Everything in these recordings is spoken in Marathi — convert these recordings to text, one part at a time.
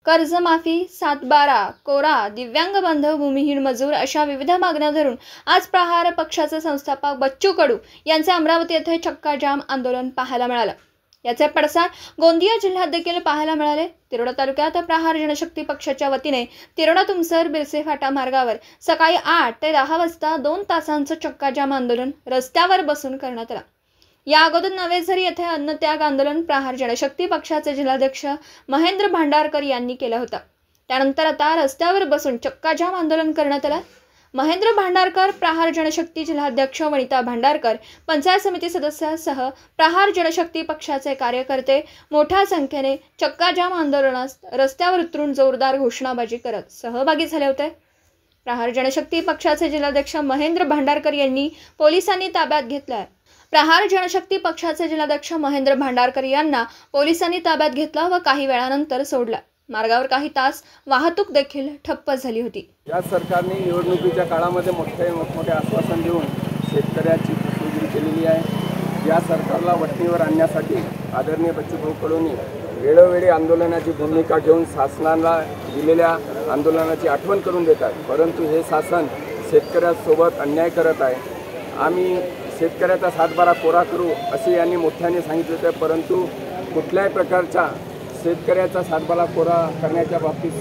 कर्जमाफी, 7/12, कोरा, दिव्यांग बांधव, भूमिहीन मजूर अशा विविध मागण्या धरून आज प्रहार पक्षाचे संस्थापक बच्चू कडू यांचे अमरावती येथे चक्काजाम आंदोलन पाहायला मिळाले। याचे पडसाद गोंदिया जिल्ह्यात देखील पाहायला मिळाले। तिरोडा तालुक्यात प्रहार जनशक्ती पक्षाच्या वतीने तिरोडा तुमसर बिरसे फाटा मार्गावर सकाळी 8 ते 10 वाजता 2 तासांचे चक्काजाम आंदोलन रस्त्यावर बसून करण्यात आले। या अगोदर नवेझरी येथे अन्नत्याग आंदोलन प्रहार जनशक्ती पक्षाचे जिल्हाध्यक्ष महेंद्र भांडारकर यांनी केले होते। त्यानंतर आता रस्त्यावर बसून चक्काजाम आंदोलन करण्यात आले। महेंद्र भांडारकर, प्रहार जनशक्ती जिल्हाध्यक्ष वनिता भांडारकर, पंचायत समिती सदस्यासह प्रहार जनशक्ती पक्षाचे कार्यकर्ते मोठ्या संख्येने चक्काजाम आंदोलनात रस्त्यावर उतरून जोरदार घोषणाबाजी करत सहभागी झाले होते। प्रहार जनशक्ती पक्षाचे जिल्हाध्यक्ष महेंद्र भांडारकर यांनी पोलिसांनी ताब्यात घेतले। प्रहार जनशक्ती पक्षाचे जिल्हाध्यक्ष महेंद्र भांडारकर यांना पोलिसांनी ताब्यात घेतला व काही वेळानंतर सोडला। मार्गावर काही तास वाहतूक देखील ठप्प झाली होती। या सरकारने निवडणुकीच्या काळामध्ये मोठे आश्वासन देऊन शेतकऱ्याची फसवणूक केलेली आहे। या सरकारला वठणीवर आणण्यासाठी आदरणीय बच्चूभाऊ कडूंनी वेळोवेळी आंदोलनाची भूमिका घेऊन शासनाला दिलेल्या आंदोलनाची आठवण करून देतात, परंतु हे शासन शेतकऱ्यांसोबत अन्याय करत आहे। आम्ही शेतकऱ्याचा 7/12 कोरा करू असे यांनी मोठ्याने सांगितले होते, परंतु कुठल्याही प्रकारचा शेतकऱ्याचा 7/12 कोरा करण्याच्या बाबतीत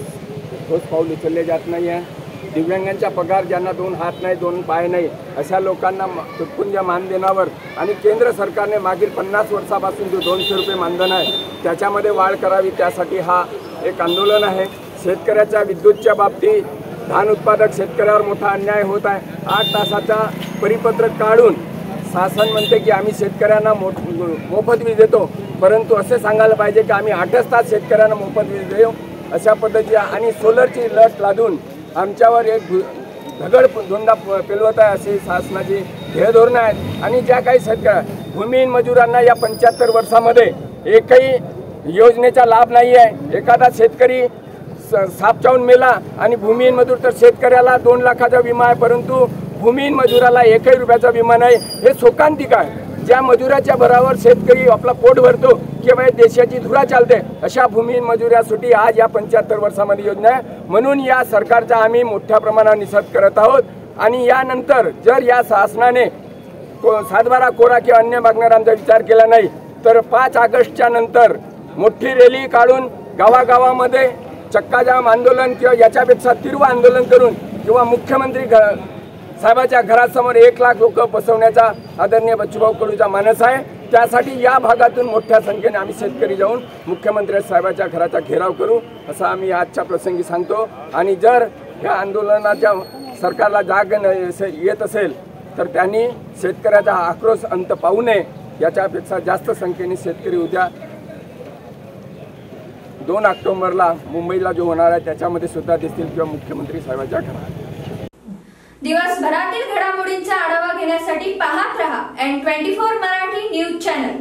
ठोस पाऊल उचलले जात नाही आहे। दिव्यांगांचा पगार, ज्यांना 2 हात नाही 2 पाय नाही अशा लोकांना तुटपुंज मानधनावर आणि केंद्र सरकारने मागील 50 वर्षापासून जो 200 रुपये मानधन आहे त्याच्यामध्ये वाढ करावी, त्यासाठी हा एक आंदोलन आहे। शेतकऱ्याच्या विद्युतच्या बाबतीत धान उत्पादक शेतकऱ्यावर मोठा अन्याय होत आहे। 8 तासाचा परिपत्रक काढून शासन म्हणते की आम्ही शेतकऱ्यांना मोफत वीज देतो, परंतु असे सांगायला पाहिजे की आम्ही 8 तास शेतकऱ्यांना मोफत वीज देऊ अशा पद्धतीची आणि सोलरची लट लादून आमच्यावर एक दगड धोंडा पेलवत आहे अशी शासनाची ध्येयधोरणं आहेत। आणि ज्या काही शेतकऱ्या भूमिहीन मजुरांना या 75 वर्षामध्ये एकही योजनेचा लाभ नाही आहे। एखादा शेतकरी साप चावून मेला आणि भूमिहीन मजूर तर शेतकऱ्याला 2 लाखाचा विमा आहे, परंतु भूमिहीन मजुराला 1 रुपयाचा विमा नाही। हे शोकांतिक आहे। ज्या मजुराच्या बराबर शेतकरी आपला पोट भरतो किंवा देशाची धुरा चालते, अशा भूमिहीन मजुरासाठी आज या 75 वर्षामध्ये योजना आहे। म्हणून या सरकारचा आम्ही मोठ्या प्रमाणात निषेध करत आहोत। आणि यानंतर जर या शासनाने 7/12 कोरा किंवा अन्य मागण्यांचा विचार केला नाही तर 5 ऑगस्टच्या नंतर मोठी रॅली काढून गावागावामध्ये चक्काजाम आंदोलन किंवा याच्यापेक्षा तीव्र आंदोलन करून किंवा मुख्यमंत्री साहेबाच्या घरासमोर 1 लाख लोक बसवण्याचा आदरणीय बच्चूभाऊ कडूचा मानस आहे। त्यासाठी या भागातून मोठ्या संख्येने आम्ही शेतकरी जाऊन मुख्यमंत्री साहेबाच्या घराचा घेराव करू असं आम्ही आजच्या प्रसंगी सांगतो। आणि जर या आंदोलनाच्या सरकारला जाग येत असेल तर त्यांनी शेतकऱ्याचा आक्रोश अंत पाहू नये। याच्यापेक्षा जास्त संख्येने शेतकरी उद्या 2 ऑक्टोबरला मुंबईला जो होणार आहे त्याच्यामध्ये सुद्धा दिसतील किंवा मुख्यमंत्री साहेबाच्या घरात। दिवसभरातील घडामोडींचा आढावा घेण्यासाठी पाहत रहा N24 मराठी न्यूज चॅनल।